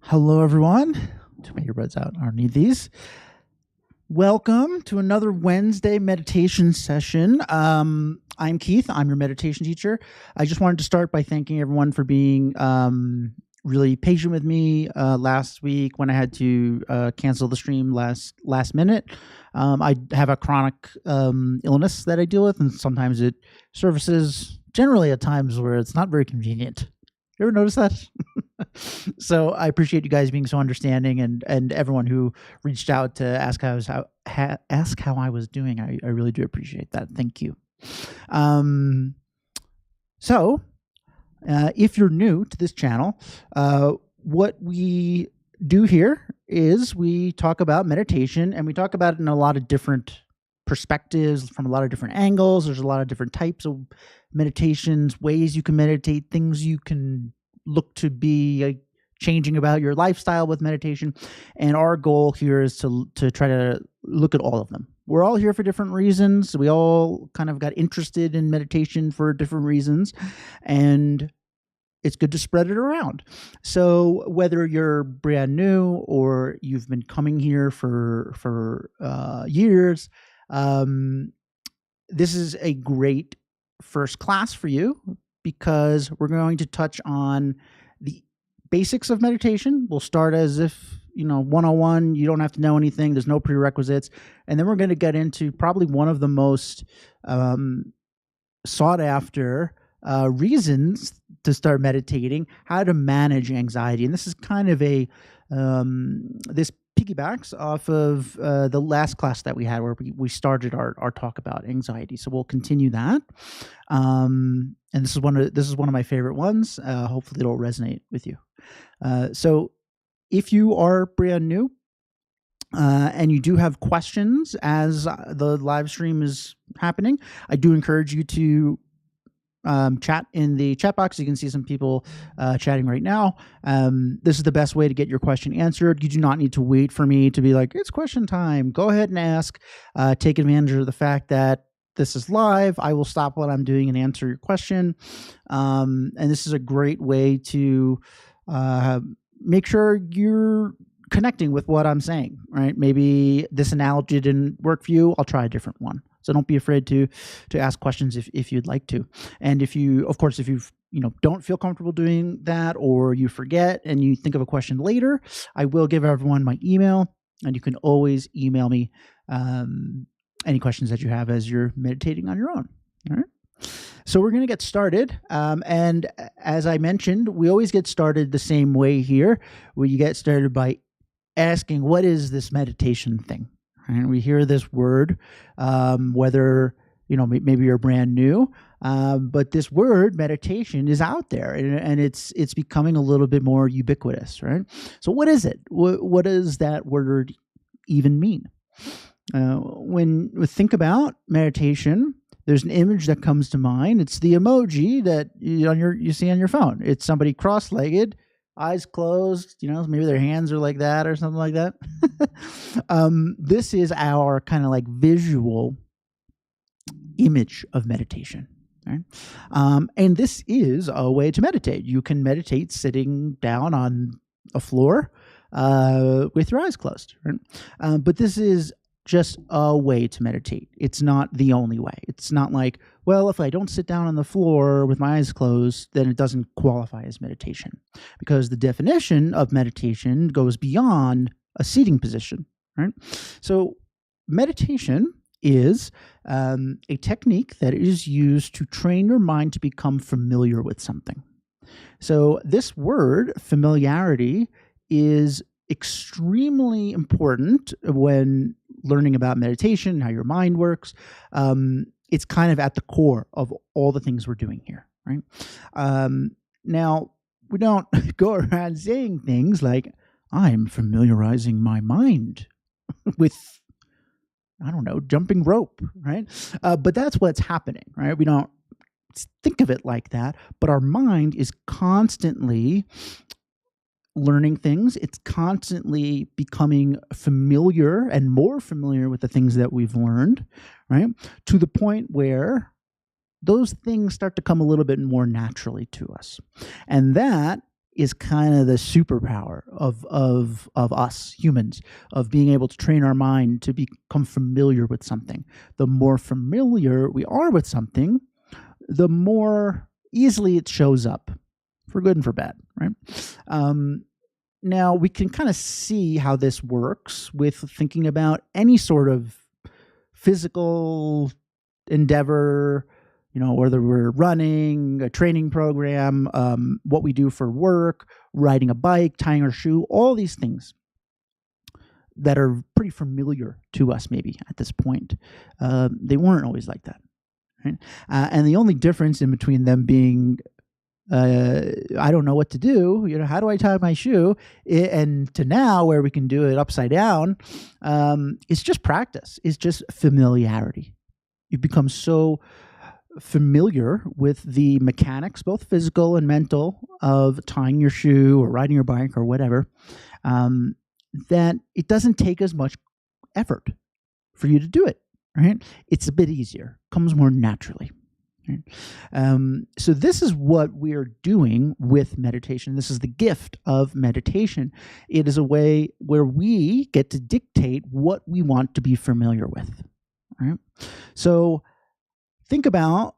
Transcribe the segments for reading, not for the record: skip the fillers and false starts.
Hello, everyone. Took my earbuds out. I don't need these. Welcome to another Wednesday meditation session. I'm Keith. I'm your meditation teacher. I just wanted to start by thanking everyone for being really patient with me last week when I had to cancel the stream last minute. I have a chronic illness that I deal with, and sometimes it surfaces generally at times where it's not very convenient. You ever notice that? So I appreciate you guys being so understanding, and everyone who reached out to ask how I was doing. I really do appreciate that. Thank you. So if you're new to this channel, what we do here is we talk about meditation, and we talk about it in a lot of different perspectives, from a lot of different angles. There's a lot of different types of meditations, ways you can meditate, things you can look to be changing about your lifestyle with meditation. And our goal here is to try to look at all of them. We're all here for different reasons. We all kind of got interested in meditation for different reasons, and it's good to spread it around. So whether you're brand new or you've been coming here for years, this is a great first class for you, because we're going to touch on the basics of meditation. We'll start as if, 101, you don't have to know anything. There's no prerequisites. And then we're going to get into probably one of the most sought after reasons to start meditating, how to manage anxiety. And this is kind of this piggybacks off of the last class that we had, where we started our talk about anxiety. So we'll continue that. And this is one of my favorite ones. Hopefully it'll resonate with you. So if you are brand new and you do have questions as the live stream is happening, I do encourage you to chat in the chat box. You can see some people chatting right now. This is the best way to get your question answered. You do not need to wait for me to be like, it's question time. Go ahead and ask. Take advantage of the fact that this is live. I will stop what I'm doing and answer your question. And this is a great way to make sure you're connecting with what I'm saying, right? Maybe this analogy didn't work for you. I'll try a different one. So don't be afraid to ask questions if you'd like to. And if you don't feel comfortable doing that, or you forget and you think of a question later, I will give everyone my email, and you can always email me any questions that you have as you're meditating on your own. All right. So we're going to get started. And as I mentioned, we always get started the same way here, where you get started by asking, what is this meditation thing? And we hear this word, whether, maybe you're brand new, but this word meditation is out there, and it's becoming a little bit more ubiquitous, right? So what is it? What does that word even mean? When we think about meditation, there's an image that comes to mind. It's the emoji that you see on your phone. It's somebody cross-legged, eyes closed, maybe their hands are like that or something like that. This is our kind of like visual image of meditation. Right? And this is a way to meditate. You can meditate sitting down on a floor with your eyes closed. Right? But this is just a way to meditate. It's not the only way. It's not like, well, if I don't sit down on the floor with my eyes closed, then it doesn't qualify as meditation, because the definition of meditation goes beyond a seating position, right? So meditation is a technique that is used to train your mind to become familiar with something. So this word, familiarity, is extremely important when learning about meditation, how your mind works. It's kind of at the core of all the things we're doing here, right? Now, we don't go around saying things like, I'm familiarizing my mind with, jumping rope, right? But that's what's happening, right? We don't think of it like that, but our mind is constantly learning things. It's constantly becoming familiar and more familiar with the things that we've learned, right? To the point where those things start to come a little bit more naturally to us. And that is kind of the superpower of us humans, of being able to train our mind to become familiar with something. The more familiar we are with something, the more easily it shows up, for good and for bad, right? Now, we can kind of see how this works with thinking about any sort of physical endeavor, whether we're running, a training program, what we do for work, riding a bike, tying our shoe, all these things that are pretty familiar to us maybe at this point. They weren't always like that, right? And the only difference in between them being I don't know what to do, how do I tie my shoe, and to now where we can do it upside down, it's just practice. It's just familiarity. You become so familiar with the mechanics, both physical and mental, of tying your shoe or riding your bike or whatever, that it doesn't take as much effort for you to do it, right? It's a bit easier, comes more naturally. So this is what we're doing with meditation. This is the gift of meditation. It is a way where we get to dictate what we want to be familiar with, right? So think about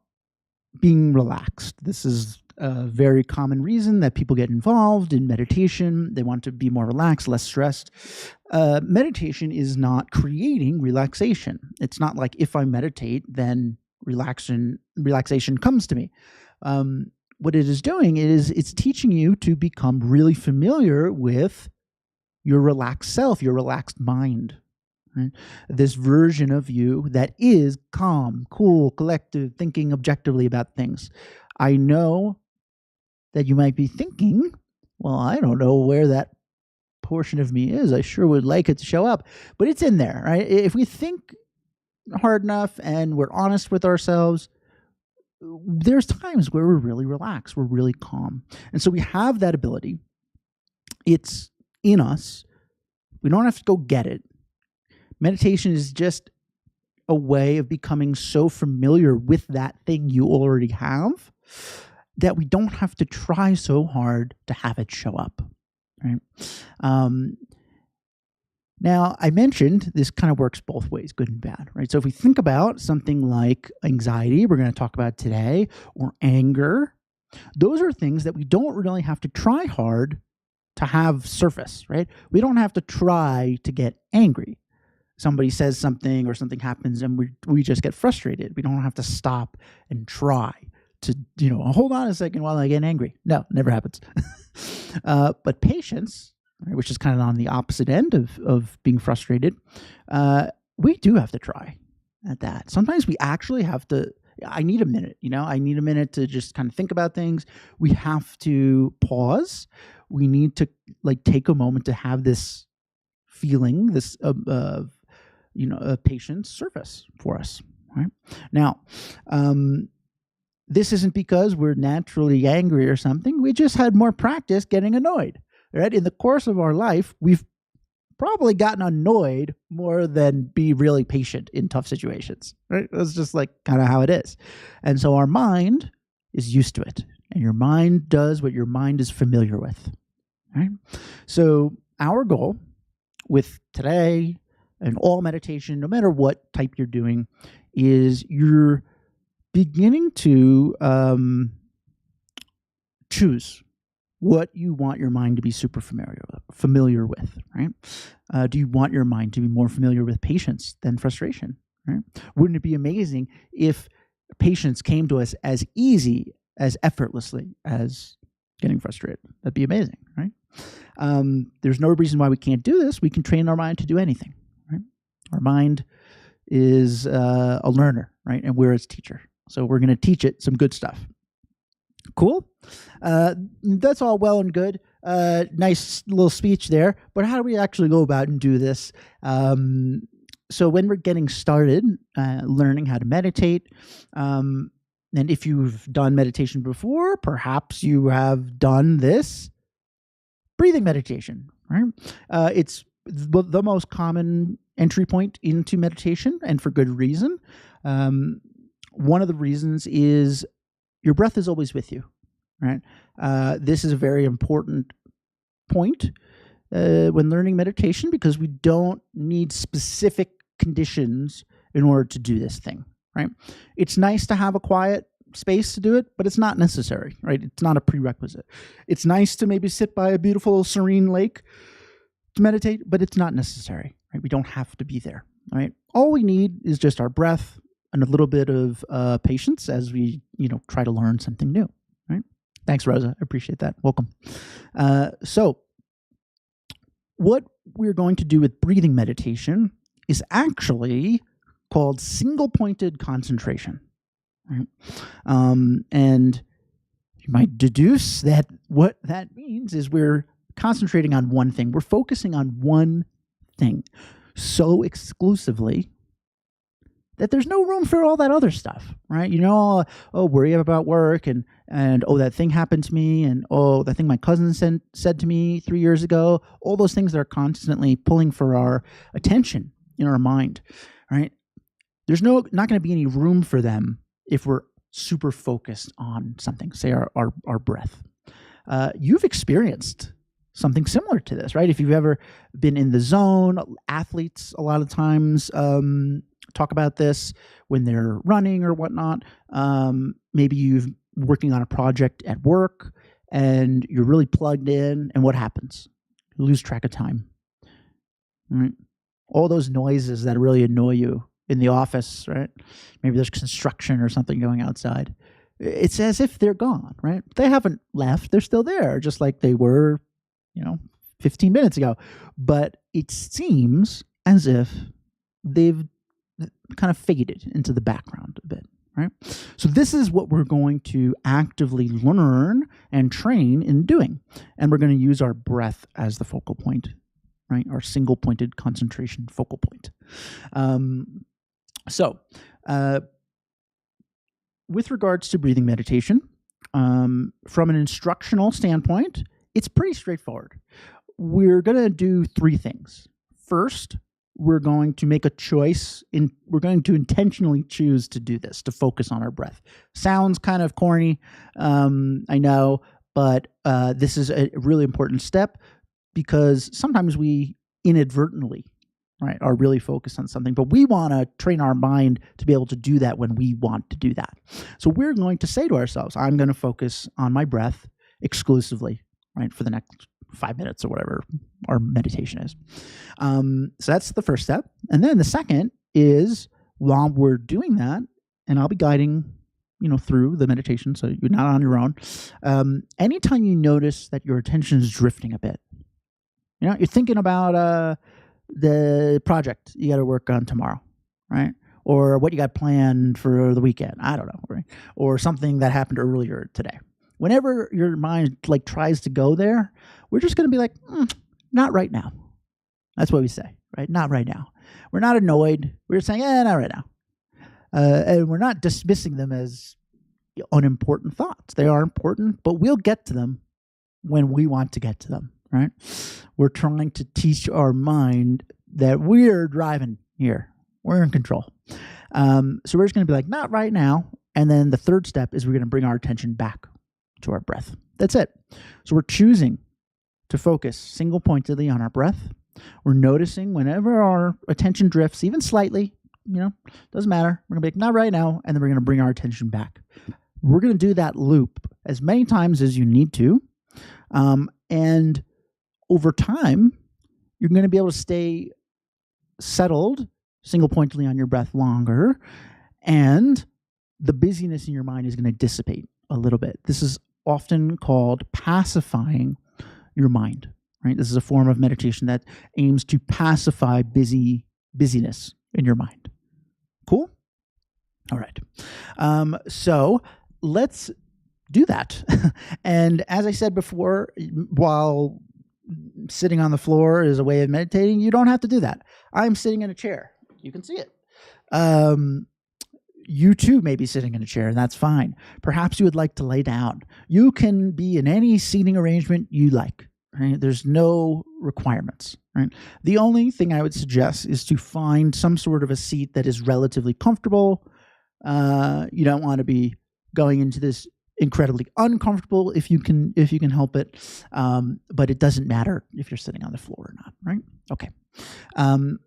being relaxed. This is a very common reason that people get involved in meditation. They want to be more relaxed, less stressed. Meditation is not creating relaxation. It's not like if I meditate, then relaxation comes to me. What it is doing is it's teaching you to become really familiar with your relaxed self, your relaxed mind, right? This version of you that is calm, cool, collective, thinking objectively about things. I know that you might be thinking, well, I don't know where that portion of me is. I sure would like it to show up, but it's in there, right? If we think hard enough and we're honest with ourselves, there's times where we're really relaxed, we're really calm. And so we have that ability. It's in us. We don't have to go get it. Meditation is just a way of becoming so familiar with that thing you already have that we don't have to try so hard to have it show up, right? Now, I mentioned this kind of works both ways, good and bad, right? So if we think about something like anxiety, we're going to talk about today, or anger, those are things that we don't really have to try hard to have surface, right? We don't have to try to get angry. Somebody says something or something happens and we just get frustrated. We don't have to stop and try to, hold on a second while I get angry. No, never happens. But patience, right, which is kind of on the opposite end of being frustrated, we do have to try at that. Sometimes we actually have to, I need a minute, I need a minute to just kind of think about things. We have to pause. We need to take a moment to have this feeling, this, a patience surface for us, right? Now, this isn't because we're naturally angry or something. We just had more practice getting annoyed, right? In the course of our life, we've probably gotten annoyed more than be really patient in tough situations, right? That's just kind of how it is. And so our mind is used to it, and your mind does what your mind is familiar with, right? So our goal with today and all meditation, no matter what type you're doing, is you're beginning to choose what you want your mind to be super familiar with, right? Do you want your mind to be more familiar with patience than frustration, right? Wouldn't it be amazing if patience came to us as easy, as effortlessly as getting frustrated? That'd be amazing, right? There's no reason why we can't do this. We can train our mind to do anything, right? Our mind is a learner, right? And we're its teacher. So we're going to teach it some good stuff. Cool. That's all well and good. Nice little speech there. But how do we actually go about and do this? So when we're getting started learning how to meditate, and if you've done meditation before, perhaps you have done this breathing meditation, right? It's the most common entry point into meditation, and for good reason. One of the reasons is your breath is always with you, right? This is a very important point when learning meditation, because we don't need specific conditions in order to do this thing, right? It's nice to have a quiet space to do it, but it's not necessary, right? It's not a prerequisite. It's nice to maybe sit by a beautiful, serene lake to meditate, but it's not necessary, right? We don't have to be there, right? All we need is just our breath and a little bit of patience as we, try to learn something new, right? Thanks, Rosa. I appreciate that. Welcome. So what we're going to do with breathing meditation is actually called single-pointed concentration, right? And you might deduce that what that means is we're concentrating on one thing. We're focusing on one thing so exclusively that there's no room for all that other stuff, right? Worry about work and that thing happened to me, and that thing my cousin said to me 3 years ago. All those things that are constantly pulling for our attention in our mind, right? There's not going to be any room for them if we're super focused on something, say our breath. You've experienced something similar to this, right? If you've ever been in the zone, athletes a lot of times talk about this when they're running or whatnot. Maybe you've working on a project at work and you're really plugged in, and what happens? You lose track of time, right? All those noises that really annoy you in the office, right? Maybe there's construction or something going outside. It's as if they're gone, right? They haven't left. They're still there, just like they were, 15 minutes ago. But it seems as if they've kind of faded into the background a bit, right? So this is what we're going to actively learn and train in doing. And we're going to use our breath as the focal point, right? Our single-pointed concentration focal point. So with regards to breathing meditation, from an instructional standpoint, it's pretty straightforward. We're going to do three things. First, we're going to make a choice. We're going to intentionally choose to do this, to focus on our breath. Sounds kind of corny, I know, but this is a really important step, because sometimes we inadvertently, right, are really focused on something, but we want to train our mind to be able to do that when we want to do that. So we're going to say to ourselves, I'm going to focus on my breath exclusively, right, for the next 5 minutes or whatever our meditation is. So that's the first step. And then the second is, while we're doing that, and I'll be guiding, through the meditation, so you're not on your own. Anytime you notice that your attention is drifting a bit, you're thinking about the project you got to work on tomorrow, right? Or what you got planned for the weekend. I don't know, right? Or something that happened earlier today. Whenever your mind tries to go there, we're just going to be like, not right now. That's what we say, right? Not right now. We're not annoyed. We're saying, not right now. And we're not dismissing them as unimportant thoughts. They are important, but we'll get to them when we want to get to them, right? We're trying to teach our mind that we're driving here. We're in control. So we're just going to be like, not right now. And then the third step is we're going to bring our attention back to our breath. That's it. So we're choosing to focus single-pointedly on our breath. We're noticing whenever our attention drifts, even slightly, doesn't matter. We're going to be like, not right now. And then we're going to bring our attention back. We're going to do that loop as many times as you need to. And over time, you're going to be able to stay settled single-pointedly on your breath longer. And the busyness in your mind is going to dissipate a little bit. This is often called pacifying your mind, right? This is a form of meditation that aims to pacify busyness in your mind. Cool? All right. So let's do that. And as I said before, while sitting on the floor is a way of meditating, you don't have to do that. I'm sitting in a chair. You can see it. You too may be sitting in a chair, and that's fine. Perhaps you would like to lay down. You can be in any seating arrangement you like, right? There's no requirements, right? The only thing I would suggest is to find some sort of a seat that is relatively comfortable. You don't want to be going into this incredibly uncomfortable if you can help it, but it doesn't matter if you're sitting on the floor or not, right? Okay. Um,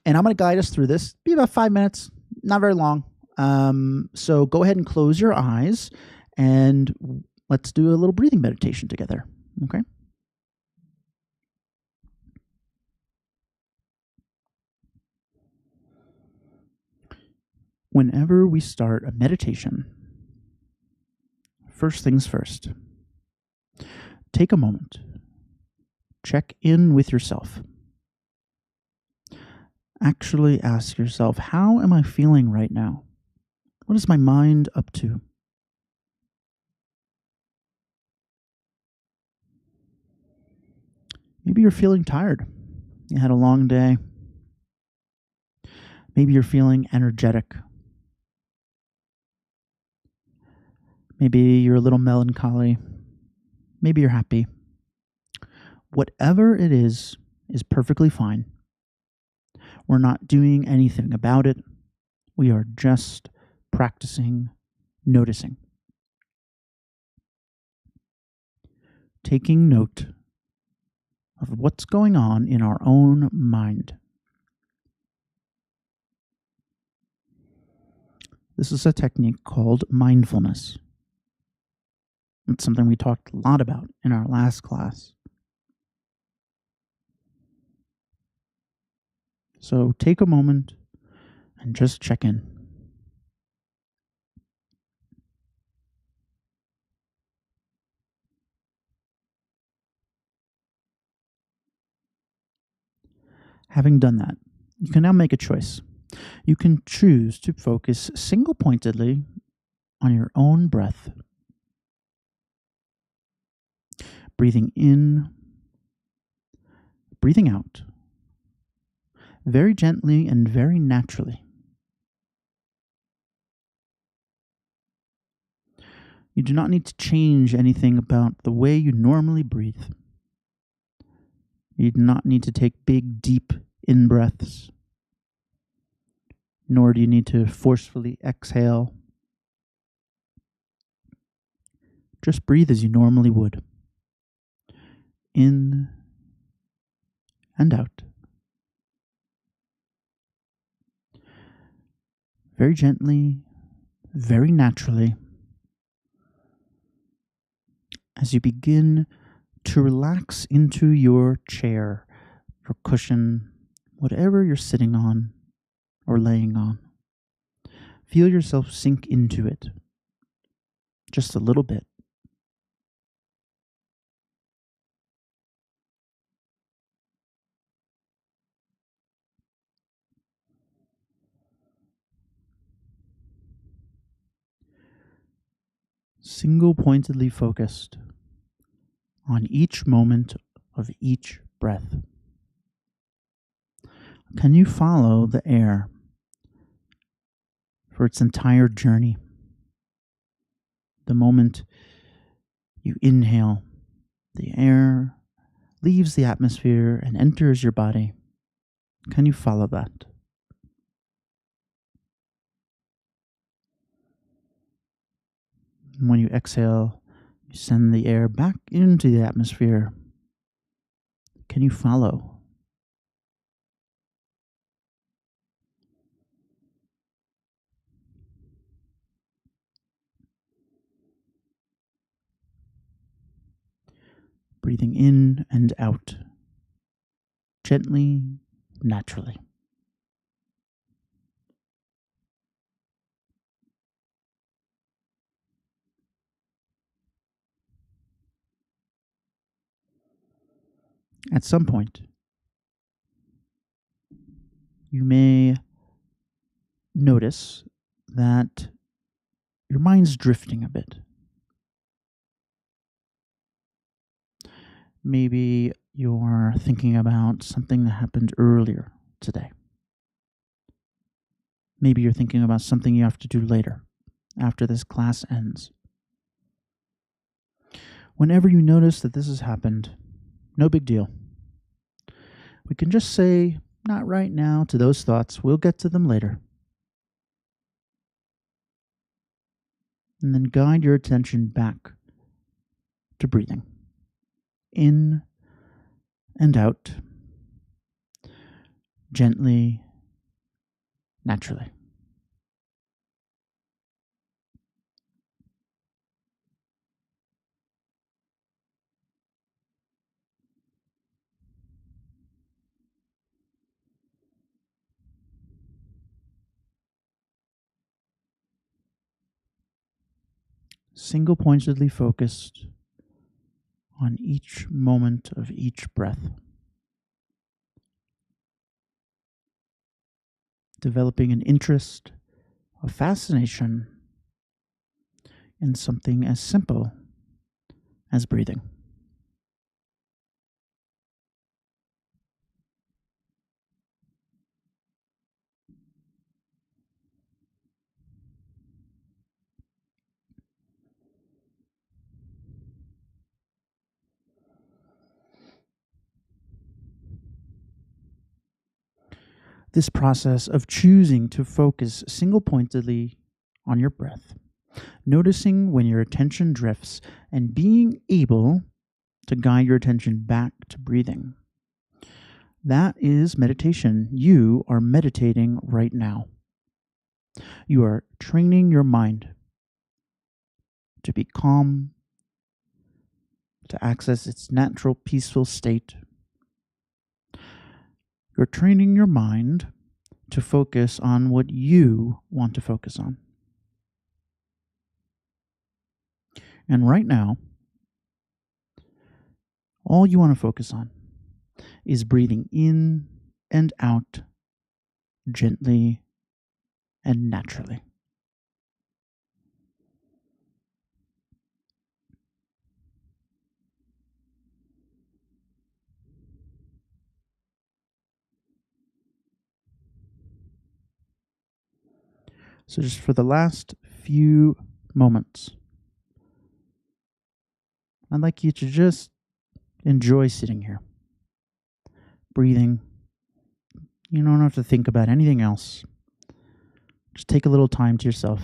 and I'm going to guide us through this. Be about 5 minutes, not very long. So go ahead and close your eyes, and let's do a little breathing meditation together. Okay. Whenever we start a meditation, first things first, take a moment, check in with yourself. Actually ask yourself, how am I feeling right now? What is my mind up to? Maybe you're feeling tired. You had a long day. Maybe you're feeling energetic. Maybe you're a little melancholy. Maybe you're happy. Whatever it is perfectly fine. We're not doing anything about it. We are just practicing noticing. Taking note of what's going on in our own mind. This is a technique called mindfulness. It's something we talked a lot about in our last class. So take a moment and just check in. Having done that, you can now make a choice. You can choose to focus single-pointedly on your own breath. Breathing in, breathing out, very gently and very naturally. You do not need to change anything about the way you normally breathe. You do not need to take big, deep in-breaths, nor do you need to forcefully exhale. Just breathe as you normally would. In and out. Very gently, very naturally, as you begin to relax into your chair, your cushion, whatever you're sitting on or laying on. Feel yourself sink into it just a little bit. Single-pointedly focused on each moment of each breath. Can you follow the air for its entire journey? The moment you inhale, the air leaves the atmosphere and enters your body. Can you follow that? And when you exhale, you send the air back into the atmosphere. Can you follow? Breathing in and out, gently, naturally. At some point, you may notice that your mind's drifting a bit. Maybe you're thinking about something that happened earlier today. Maybe you're thinking about something you have to do later, after this class ends. Whenever you notice that this has happened, no big deal. We can just say, not right now, to those thoughts. We'll get to them later. And then guide your attention back to breathing. In and out. Gently, naturally. Single pointedly focused on each moment of each breath. Developing an interest, a fascination in something as simple as breathing. This process of choosing to focus single pointedly on your breath, noticing when your attention drifts, and being able to guide your attention back to breathing. That is meditation. You are meditating right now. You are training your mind to be calm, to access its natural peaceful state. You're training your mind to focus on what you want to focus on. And right now, all you want to focus on is breathing in and out gently and naturally. So just for the last few moments, I'd like you to just enjoy sitting here, breathing. You don't have to think about anything else. Just take a little time to yourself.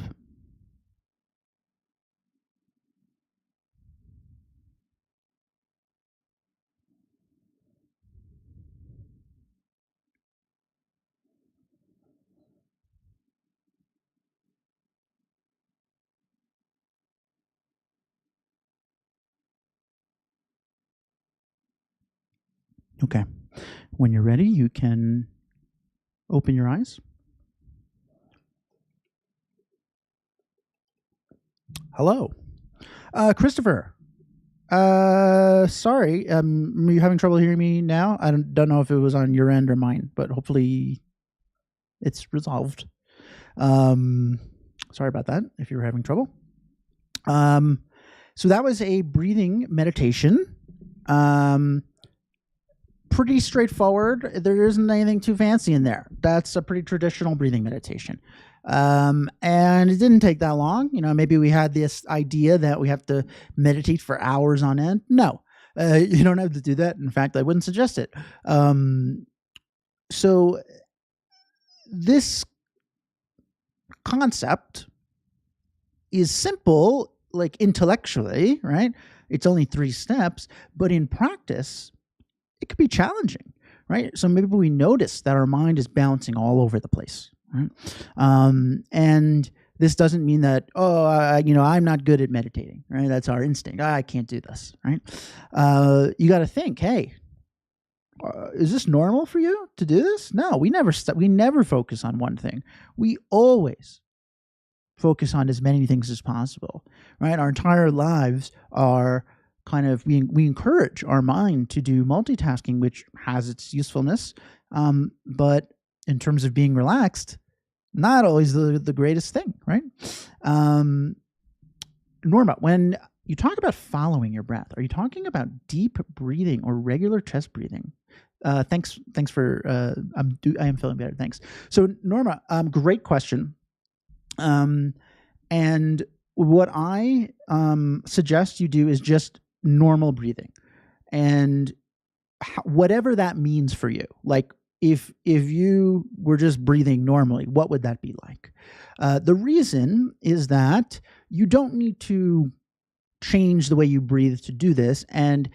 Okay. When you're ready, you can open your eyes. Hello. Christopher. Sorry. Are you having trouble hearing me now? I don't know if it was on your end or mine, but hopefully it's resolved. Sorry about that if you were having trouble. So that was a breathing meditation. Pretty straightforward. There isn't anything too fancy in there. That's a pretty traditional breathing meditation. And it didn't take that long. Maybe we had this idea that we have to meditate for hours on end. No, you don't have to do that. In fact, I wouldn't suggest it. So this concept is simple, like intellectually, right? It's only 3 steps, but in practice, it could be challenging, right? So maybe we notice that our mind is bouncing all over the place, right? And this doesn't mean that, I'm not good at meditating, right? That's our instinct. I can't do this, right? You got to think, hey, is this normal for you to do this? No, we never focus on one thing. We always focus on as many things as possible, right? Our entire lives are kind of, we encourage our mind to do multitasking, which has its usefulness. But in terms of being relaxed, not always the greatest thing, right? Norma, when you talk about following your breath, are you talking about deep breathing or regular chest breathing? Thanks for, I am feeling better. Thanks. So Norma, great question. And what I suggest you do is just normal breathing, and whatever that means for you. Like if you were just breathing normally, what would that be like? The reason is that you don't need to change the way you breathe to do this. And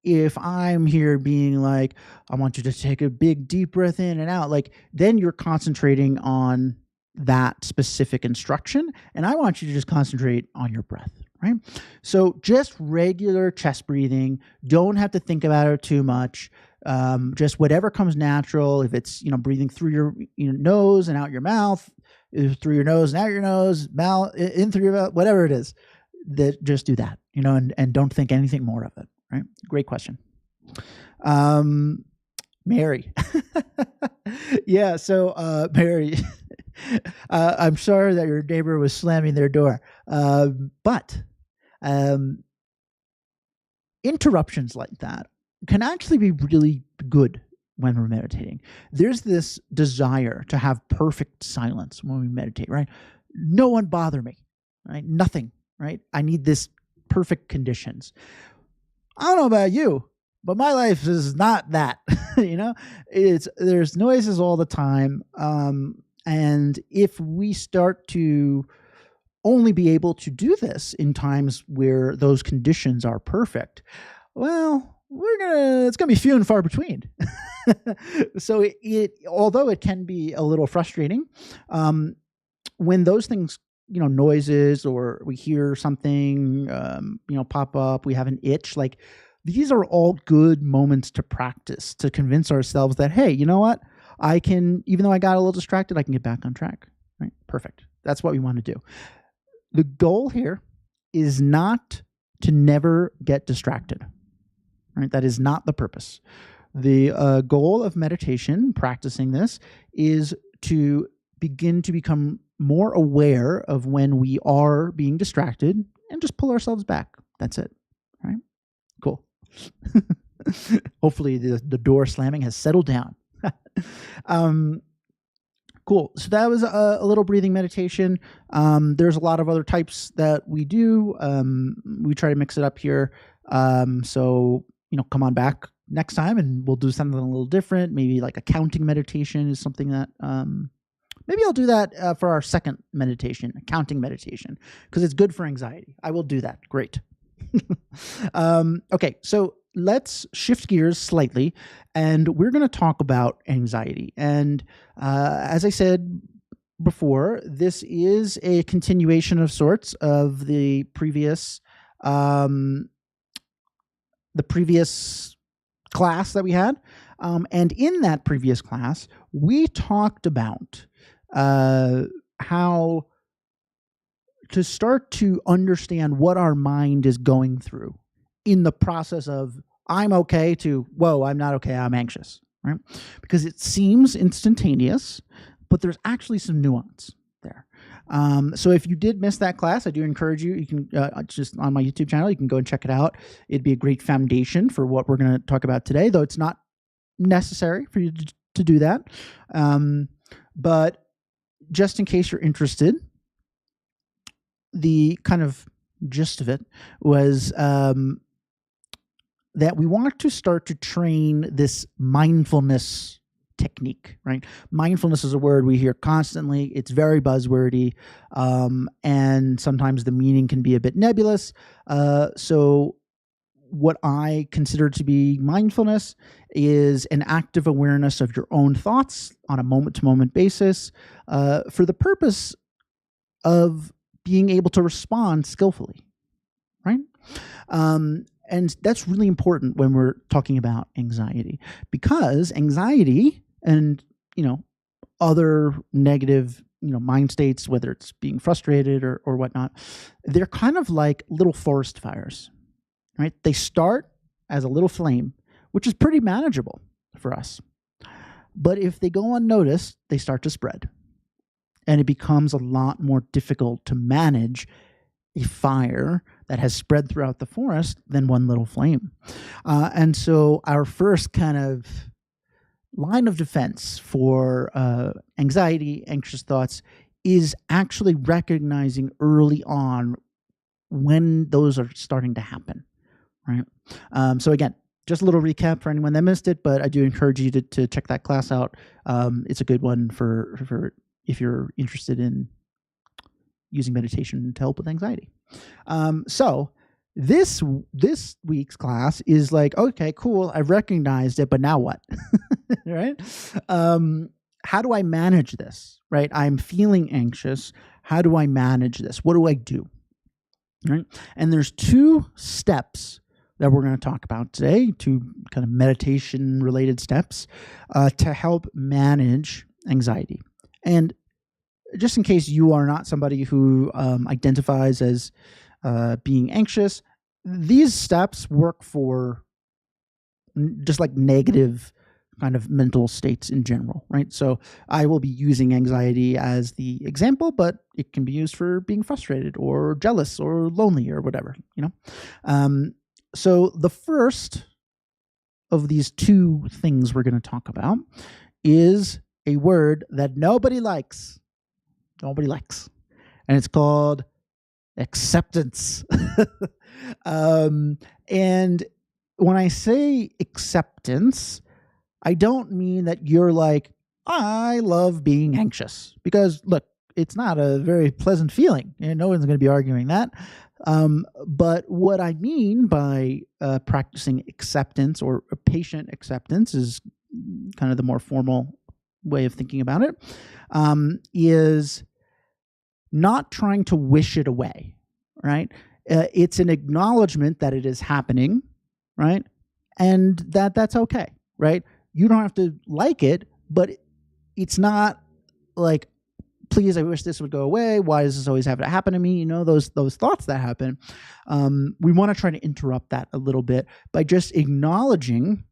if I'm here being like, I want you to take a big deep breath in and out, like, then you're concentrating on that specific instruction. And I want you to just concentrate on your breath, right? So just regular chest breathing. Don't have to think about it too much. Just whatever comes natural. If it's, breathing through your nose and out your mouth, through your nose and out your nose, mouth in through your mouth, whatever it is, that just do that, and don't think anything more of it. Right? Great question. Mary. Yeah. So, Mary, I'm sorry that your neighbor was slamming their door. But interruptions like that can actually be really good when we're meditating. There's this desire to have perfect silence when we meditate, right? No one bother me, right? Nothing, right? I need this perfect conditions. I don't know about you, but my life is not that. There's noises all the time. And if we start to only be able to do this in times where those conditions are perfect, well, it's gonna be few and far between. So although it can be a little frustrating, when those things, noises, or we hear something, pop up, we have an itch, like, these are all good moments to practice, to convince ourselves that, hey, you know what? I can, even though I got a little distracted, I can get back on track, right? Perfect. That's what we want to do. The goal here is not to never get distracted, right? That is not the purpose. The goal of meditation, practicing this, is to begin to become more aware of when we are being distracted and just pull ourselves back. That's it. Right? Cool. Hopefully the door slamming has settled down. Cool. So that was a little breathing meditation. There's a lot of other types that we do. We try to mix it up here. So, come on back next time and we'll do something a little different. Maybe like a counting meditation is something that, maybe I'll do that for our second meditation, a counting meditation, because it's good for anxiety. I will do that. Great. Okay, so let's shift gears slightly, and we're going to talk about anxiety. And as I said before, this is a continuation of sorts of the previous class that we had. And in that previous class, we talked about how to start to understand what our mind is going through in the process of I'm okay to, whoa, I'm not okay, I'm anxious, right? Because it seems instantaneous, but there's actually some nuance there. So if you did miss that class, I do encourage you, you can just on my YouTube channel, you can go and check it out. It'd be a great foundation for what we're going to talk about today, though it's not necessary for you to do that. But just in case you're interested, the kind of gist of it was that we want to start to train this mindfulness technique, right? Mindfulness is a word we hear constantly. It's very buzzwordy, and sometimes the meaning can be a bit nebulous. So what I consider to be mindfulness is an active awareness of your own thoughts on a moment-to-moment basis, for the purpose of being able to respond skillfully, right? And that's really important when we're talking about anxiety, because anxiety and, other negative, mind states, whether it's being frustrated or whatnot, they're kind of like little forest fires, right? They start as a little flame, which is pretty manageable for us. But if they go unnoticed, they start to spread. And it becomes a lot more difficult to manage a fire that has spread throughout the forest than one little flame. And so our first kind of line of defense for anxiety, anxious thoughts, is actually recognizing early on when those are starting to happen, right? So again, just a little recap for anyone that missed it, but I do encourage you to check that class out. It's a good one for if you're interested in using meditation to help with anxiety. So this week's class is like, okay, cool, I've recognized it, but now what? Right? How do I manage this? Right? I'm feeling anxious. How do I manage this? What do I do? Right? And there's 2 steps that we're going to talk about today, 2 kind of meditation related steps to help manage anxiety. And just in case you are not somebody who identifies as being anxious, these steps work for just like negative kind of mental states in general, right? So I will be using anxiety as the example, but it can be used for being frustrated or jealous or lonely or whatever, So the first of these 2 things we're going to talk about is a word that nobody likes. Nobody likes. And it's called acceptance. And when I say acceptance, I don't mean that you're like, I love being anxious. Because look, it's not a very pleasant feeling. And no one's going to be arguing that. But what I mean by practicing acceptance or patient acceptance is kind of the more formal way of thinking about it, is not trying to wish it away, right? It's an acknowledgement that it is happening, right? And that's okay, right? You don't have to like it, but it's not like, please, I wish this would go away. Why does this always have to happen to me? Those thoughts that happen. We want to try to interrupt that a little bit by just acknowledging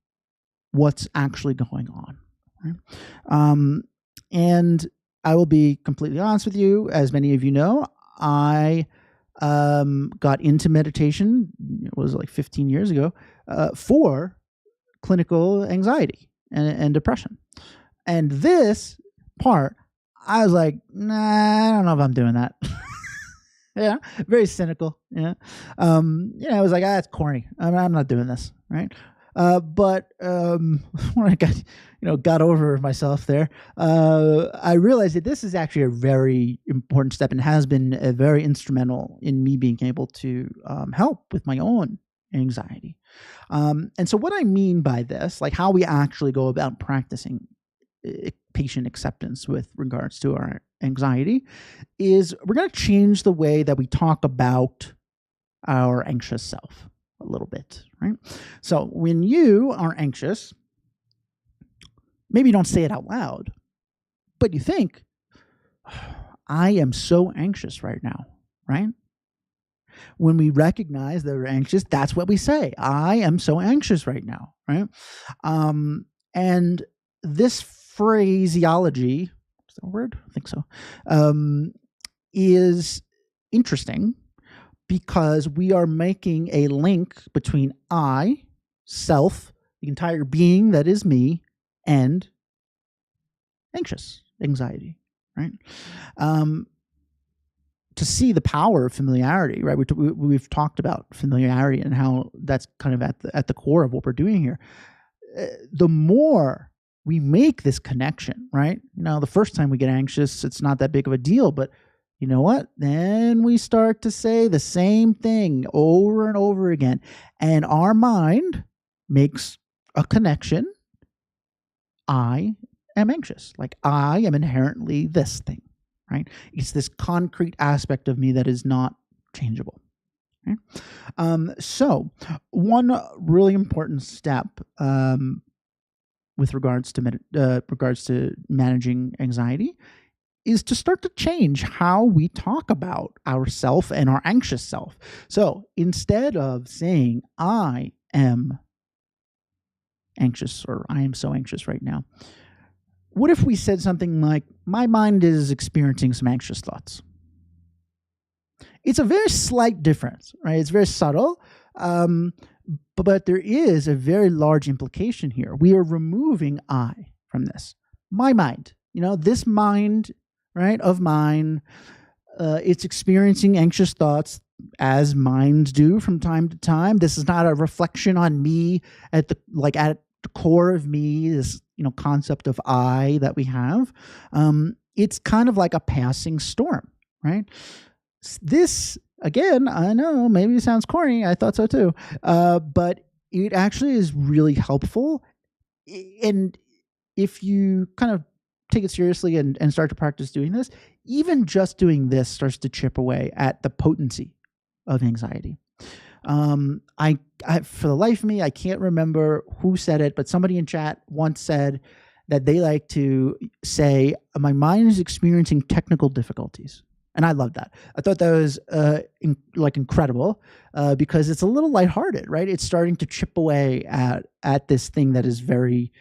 what's actually going on. Right? And I will be completely honest with you. As many of you know, I got into meditation, it was like 15 years ago, for clinical anxiety and depression. And this part, I was like, nah, I don't know if I'm doing that. Yeah, very cynical. Yeah. I was like, it's corny. I'm not doing this, right? But when I got over myself there, I realized that this is actually a very important step and has been very instrumental in me being able to help with my own anxiety. And so what I mean by this, like how we actually go about practicing patient acceptance with regards to our anxiety, is we're going to change the way that we talk about our anxious self a little bit, right? So when you are anxious, maybe you don't say it out loud, but you think, I am so anxious right now, right? When we recognize that we're anxious, that's what we say. I am so anxious right now, right? And this phraseology, is that a word? I think so, is interesting because we are making a link between I, self, the entire being that is me, and anxiety, right? To see the power of familiarity, right? We've talked about familiarity and how that's kind of at the core of what we're doing here. The more we make this connection, right? The first time we get anxious, it's not that big of a deal, but you know what? Then we start to say the same thing over and over again, and our mind makes a connection. I am anxious. Like I am inherently this thing, right? It's this concrete aspect of me that is not changeable. Okay? So one really important step with regards to managing anxiety is to start to change how we talk about ourself and our anxious self. So instead of saying I am anxious or I am so anxious right now, what if we said something like, my mind is experiencing some anxious thoughts? It's a very slight difference, right? It's very subtle, but there is a very large implication here. We are removing I from this. My mind, this mind, right, of mine, it's experiencing anxious thoughts as minds do from time to time. This is not a reflection on me at the core of me, this concept of I that we have. it's kind of like a passing storm, right? This, again, I know maybe it sounds corny. I thought so too. But it actually is really helpful. And if you kind of take it seriously and start to practice doing this, even just doing this starts to chip away at the potency of anxiety. I for the life of me, I can't remember who said it, but somebody in chat once said that they like to say, my mind is experiencing technical difficulties. And I love that. I thought that was incredible because it's a little lighthearted, right? It's starting to chip away at this thing that is very,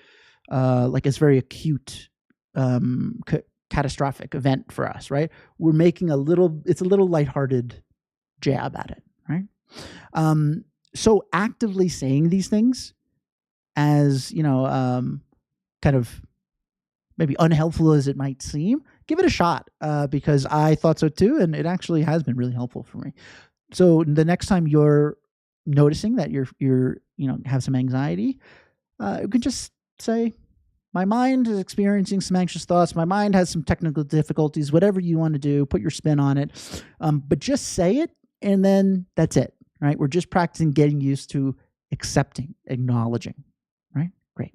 it's very acute, catastrophic event for us, right? We're making it's a little lighthearted jab at it, right? So actively saying these things as, kind of maybe unhelpful as it might seem, give it a shot because I thought so too, and it actually has been really helpful for me. So the next time you're noticing that you're have some anxiety, you can just say, my mind is experiencing some anxious thoughts. My mind has some technical difficulties. Whatever you want to do, put your spin on it, but just say it, and then that's it, right? We're just practicing getting used to accepting, acknowledging, right? Great.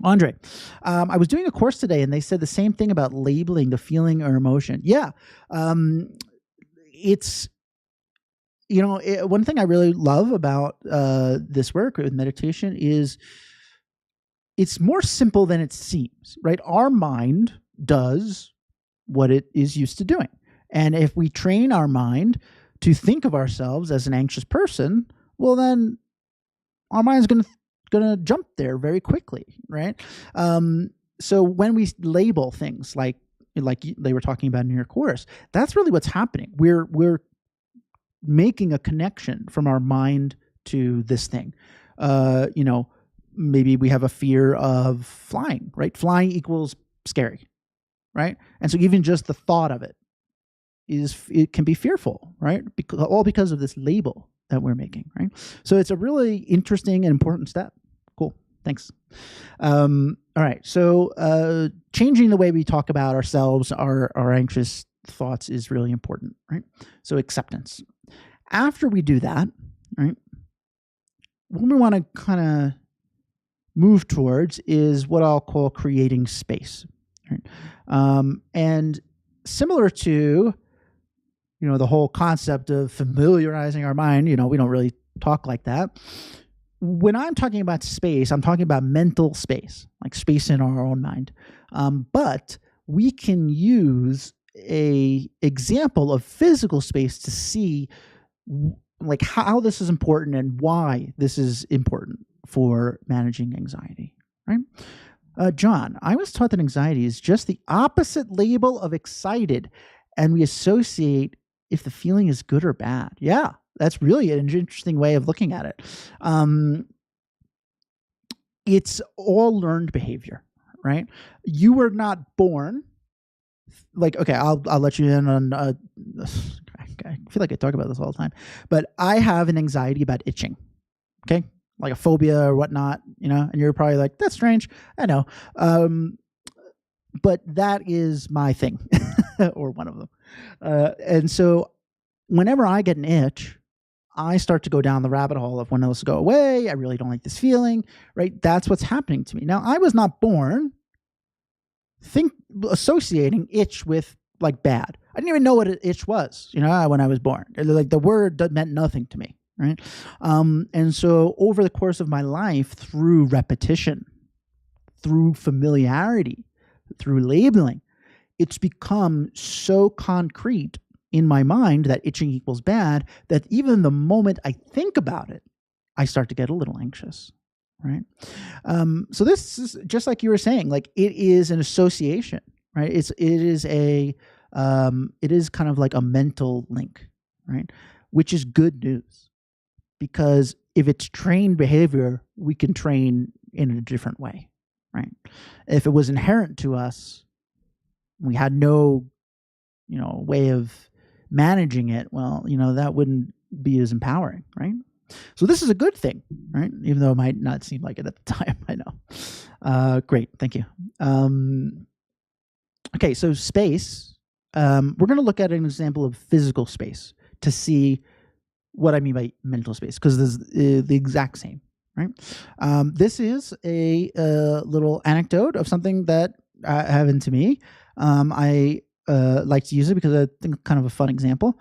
Andre, I was doing a course today and they said the same thing about labeling the feeling or emotion. Yeah. It's, one thing I really love about this work with meditation is it's more simple than it seems, right? Our mind does what it is used to doing. And if we train our mind to think of ourselves as an anxious person, well, then our mind's going to jump there very quickly, right? So when we label things like they were talking about in your course, that's really what's happening. We're making a connection from our mind to this thing. Maybe we have a fear of flying, right? Flying equals scary, right? And so even just the thought of it can be fearful, right? All because of this label that we're making, right? So it's a really interesting and important step. Cool. Thanks. All right. So changing the way we talk about ourselves, our anxious thoughts is really important, right? So acceptance. After we do that, right, what we want to kind of move towards is what I'll call creating space. Right? And similar to, the whole concept of familiarizing our mind, we don't really talk like that. When I'm talking about space, I'm talking about mental space, like space in our own mind. But we can use a example of physical space to see like how this is important and why this is important for managing anxiety, right? John, I was taught that anxiety is just the opposite label of excited, and we associate if the feeling is good or bad. Yeah, that's really an interesting way of looking at it. It's all learned behavior, right? You were not born okay, I'll let you in on. I feel like I talk about this all the time, but I have an anxiety about itching. Okay, like a phobia or whatnot, and you're probably like, that's strange. I know. But that is my thing or one of them. And so whenever I get an itch, I start to go down the rabbit hole of when those go away. I really don't like this feeling, right? That's what's happening to me. Now, I was not born associating itch with like bad. I didn't even know what an itch was, when I was born. Like the word meant nothing to me. Right. And so over the course of my life, through repetition, through familiarity, through labeling, it's become so concrete in my mind that itching equals bad that even the moment I think about it, I start to get a little anxious. Right. So this is just like you were saying, like it is an association, right? It is kind of like a mental link, right? Which is good news. Because if it's trained behavior, we can train in a different way, right? If it was inherent to us, we had no, way of managing it, well, that wouldn't be as empowering, right? So this is a good thing, right? Even though it might not seem like it at the time, I know. Great, thank you. Okay, so space. We're going to look at an example of physical space to see what I mean by mental space, because this is the exact same, right? This is a little anecdote of something that happened to me. I like to use it because I think it's kind of a fun example.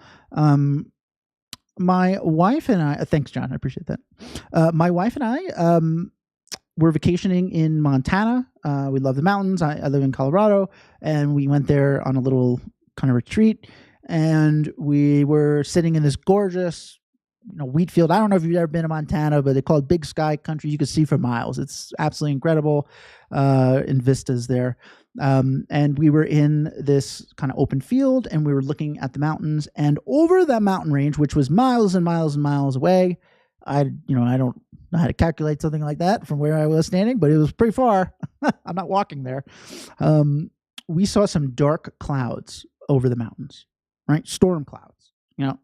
My wife and I, thanks, John, I appreciate that. My wife and I were vacationing in Montana. We love the mountains. I live in Colorado, and we went there on a little kind of retreat. And we were sitting in this gorgeous, wheat field. I don't know if you've ever been to Montana, but they call it Big Sky Country. You can see for miles. It's absolutely incredible in vistas there. And we were in this kind of open field, and we were looking at the mountains. And over that mountain range, which was miles and miles and miles away, I don't know how to calculate something like that from where I was standing, but it was pretty far. I'm not walking there. We saw some dark clouds over the mountains, right? Storm clouds,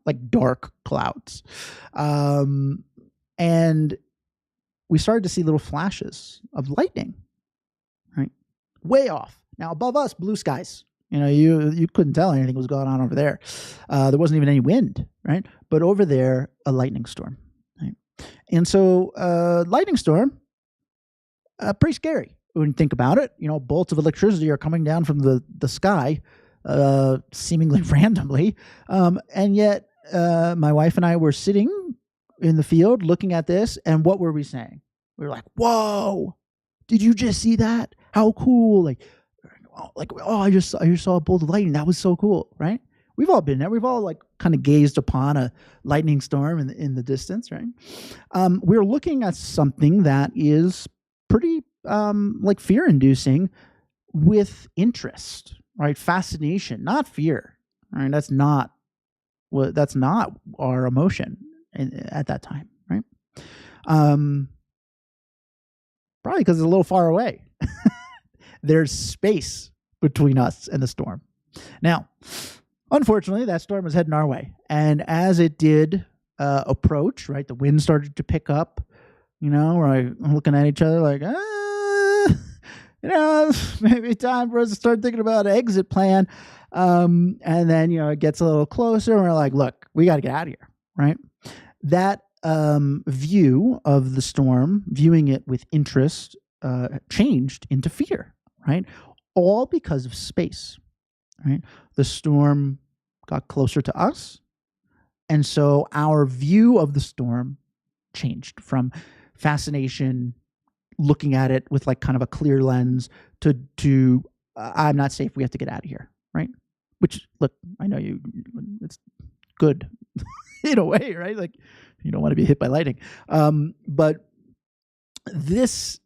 like dark clouds. And we started to see little flashes of lightning, right? Way off. Now, above us, blue skies. You couldn't tell anything was going on over there. There wasn't even any wind, right? But over there, a lightning storm. And so lightning storm, pretty scary when you think about it. Bolts of electricity are coming down from the sky, seemingly randomly. And yet my wife and I were sitting in the field looking at this, and what were we saying? We were like, whoa, did you just see that? How cool. I just saw a bolt of lightning. That was so cool, right? We've all been there. We've all kind of gazed upon a lightning storm in the distance, right? We're looking at something that is pretty fear-inducing with interest, right? Fascination, not fear. Right? That's not our emotion at that time, right? Probably because it's a little far away. There's space between us and the storm. Now, unfortunately, that storm was heading our way. And as it did approach, right, the wind started to pick up. We're looking at each other like, maybe time for us to start thinking about an exit plan. And then, it gets a little closer, and we're like, look, we got to get out of here, right? That view of the storm, viewing it with interest, changed into fear, right? All because of space, right? The storm got closer to us, and so our view of the storm changed from fascination, looking at it with kind of a clear lens, to I'm not safe, we have to get out of here, right? Which, look, I know it's good in a way, right? You don't want to be hit by lightning. But this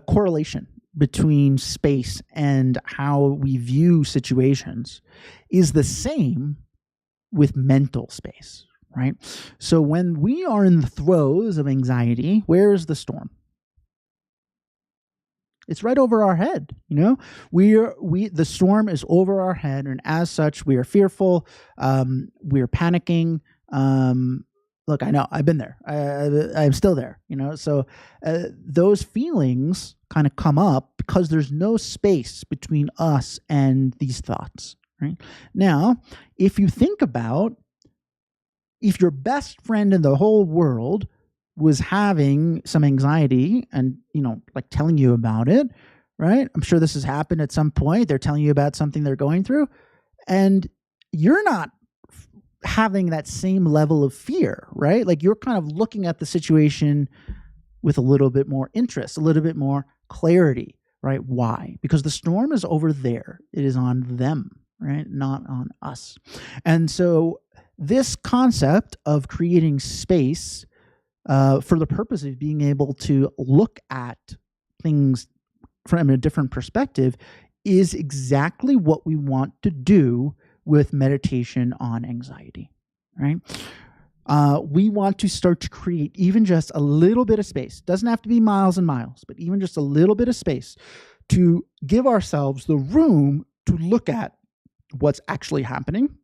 correlation between space and how we view situations is the same with mental space, right? So when we are in the throes of anxiety, where's the storm? It's right over our head. The storm is over our head, and as such, we are fearful. We are panicking. Look, I know I've been there. I'm still there. So those feelings kind of come up because there's no space between us and these thoughts. Right now, if you think about if your best friend in the whole world was having some anxiety and, telling you about it, right? I'm sure this has happened at some point. They're telling you about something they're going through, and you're not having that same level of fear, right? You're kind of looking at the situation with a little bit more interest, a little bit more clarity, right? Why? Because the storm is over there. It is on them, right? Not on us. And so this concept of creating space for the purpose of being able to look at things from a different perspective is exactly what we want to do with meditation on anxiety, right? We want to start to create even just a little bit of space. Doesn't have to be miles and miles, but even just a little bit of space to give ourselves the room to look at what's actually happening,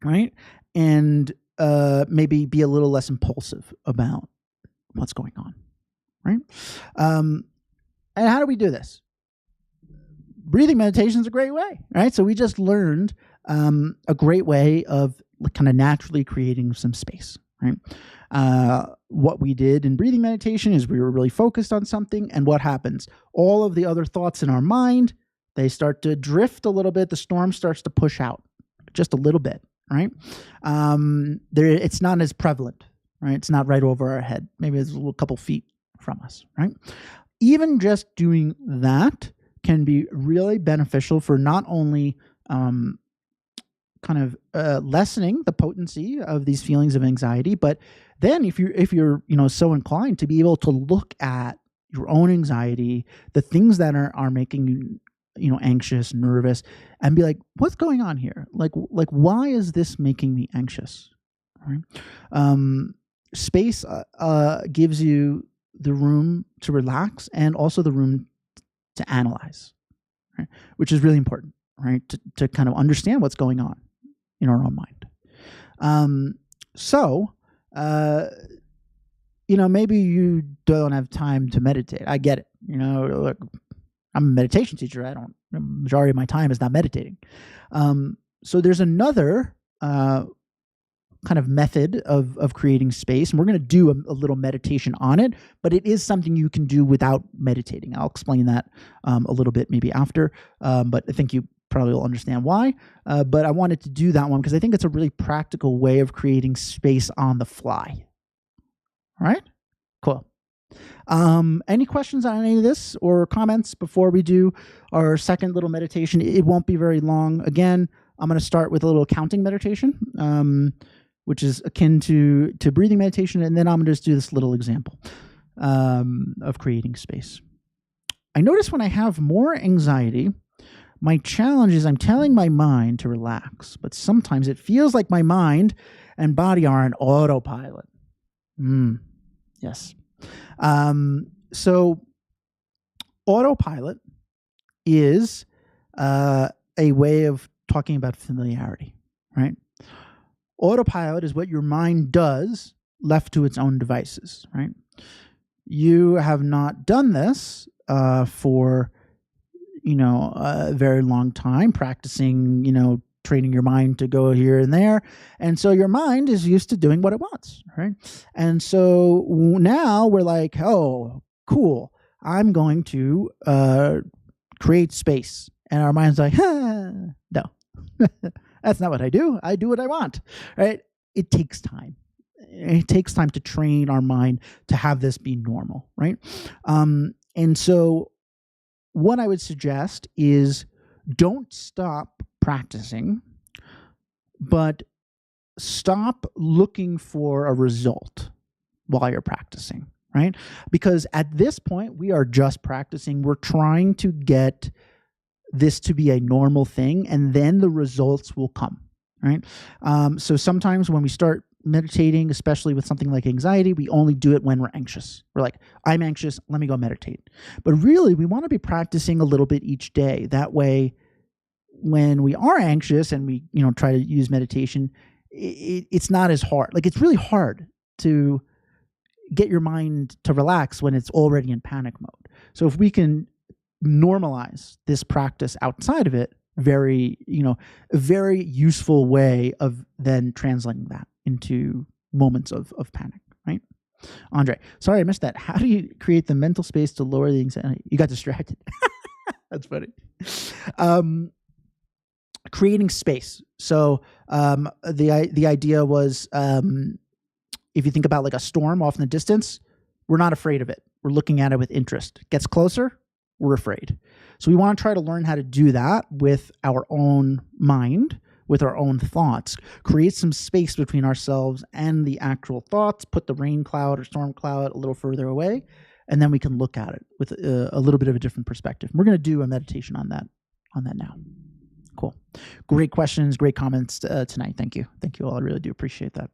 right? And maybe be a little less impulsive about what's going on, right? And how do we do this? breathing meditation is a great way, right? So we just learned a great way of kind of naturally creating some space, right? What we did in breathing meditation is we were really focused on something, and what happens? All of the other thoughts in our mind, they start to drift a little bit. The storm starts to push out just a little bit, right? It's not as prevalent, right? It's not right over our head. Maybe it's a couple feet from us, right? Even just doing that can be really beneficial for not only lessening the potency of these feelings of anxiety, but then if you're so inclined to be able to look at your own anxiety, the things that are making you anxious, nervous, and be like, what's going on here? Like why is this making me anxious? Right? Space gives you the room to relax and also the room to analyze, right? Which is really important, right? To kind of understand what's going on in our own mind. Maybe you don't have time to meditate. I get it. Look, I'm a meditation teacher. The majority of my time is not meditating. So there's another kind of method of creating space, and we're going to do a little meditation on it, but it is something you can do without meditating. I'll explain that a little bit maybe after, but I think you probably will understand why. But I wanted to do that one because I think it's a really practical way of creating space on the fly. All right? Cool. Any questions on any of this or comments before we do our second little meditation? It won't be very long. Again, I'm going to start with a little counting meditation, which is akin to breathing meditation, and then I'm going to just do this little example of creating space. I notice when I have more anxiety, my challenge is I'm telling my mind to relax, but sometimes it feels like my mind and body are on autopilot. Yes. So autopilot is a way of talking about familiarity, right? Autopilot is what your mind does left to its own devices, right? You have not done this for a very long time, practicing, training your mind to go here and there. And so your mind is used to doing what it wants, right? And so now we're like, oh, cool. I'm going to create space. And our mind's like, no, that's not what I do. I do what I want, right? It takes time. It takes time to train our mind to have this be normal, right? And so what I would suggest is don't stop practicing, but stop looking for a result while you're practicing, right? Because at this point, we are just practicing. We're trying to get this to be a normal thing, and then the results will come, right? So sometimes when we start meditating, especially with something like anxiety, we only do it when we're anxious. We're like, I'm anxious, let me go meditate. But really, we want to be practicing a little bit each day. That way, when we are anxious and we, try to use meditation, it's not as hard. Like, it's really hard to get your mind to relax when it's already in panic mode. So if we can normalize this practice outside of it, a very useful way of then translating that into moments of panic, right? Andre, sorry, I missed that. How do you create the mental space to lower the anxiety? You got distracted. That's funny. Creating space. So the idea was, if you think about like a storm off in the distance, we're not afraid of it. We're looking at it with interest. Gets closer, we're afraid. So we want to try to learn how to do that with our own mind, with our own thoughts. Create some space between ourselves and the actual thoughts. Put the rain cloud or storm cloud a little further away, and then we can look at it with a little bit of a different perspective. We're going to do a meditation on that now. Cool. Great questions, great comments tonight. Thank you all. I really do appreciate that.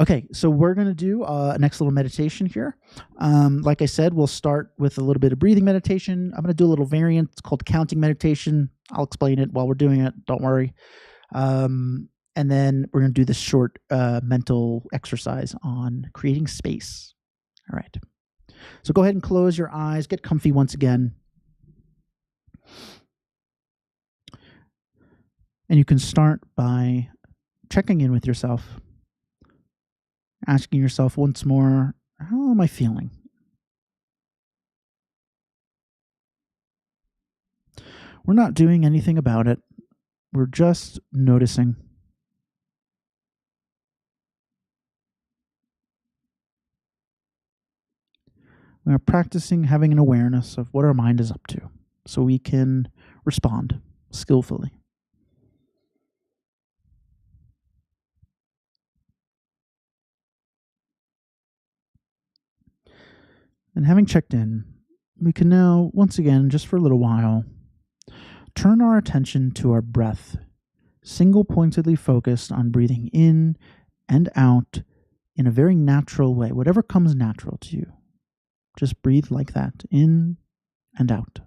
Okay, so we're going to do a next little meditation here. Like I said, we'll start with a little bit of breathing meditation. I'm going to do a little variant. It's called counting meditation. I'll explain it while we're doing it. Don't worry. And then we're going to do this short mental exercise on creating space. All right. So go ahead and close your eyes. Get comfy once again. And you can start by checking in with yourself, asking yourself once more, how am I feeling? We're not doing anything about it. We're just noticing. We are practicing having an awareness of what our mind is up to so we can respond skillfully. And having checked in, we can now, once again, just for a little while, turn our attention to our breath, single pointedly focused on breathing in and out in a very natural way, whatever comes natural to you. Just breathe like that, in and out.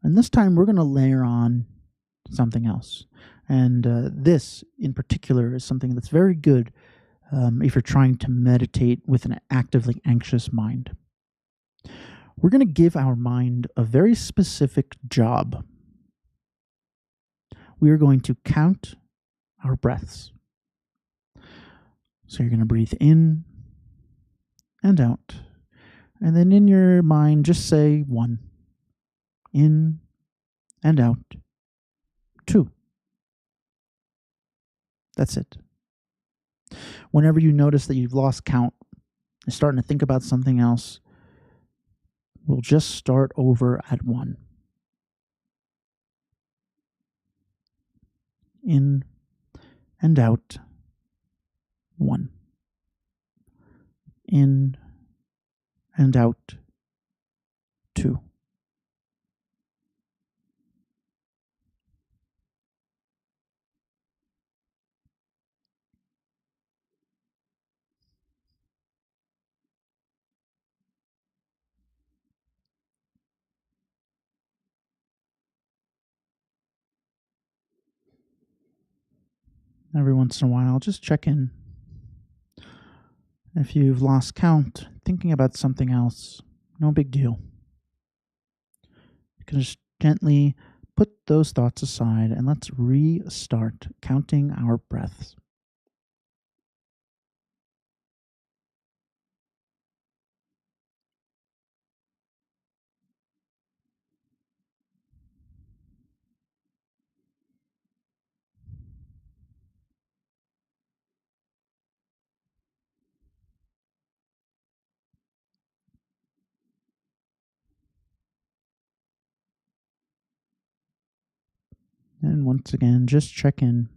And this time we're going to layer on something else. And this in particular is something that's very good if you're trying to meditate with an actively anxious mind. We're going to give our mind a very specific job. We are going to count our breaths. So you're going to breathe in and out. And then in your mind, just say 1. In and out. 2. That's it. Whenever you notice that you've lost count and starting to think about something else, we'll just start over at 1. In and out. 1. In and out. 2. Every once in a while, just check in. If you've lost count, thinking about something else, no big deal. You can just gently put those thoughts aside and let's restart counting our breaths. And once again, just check in.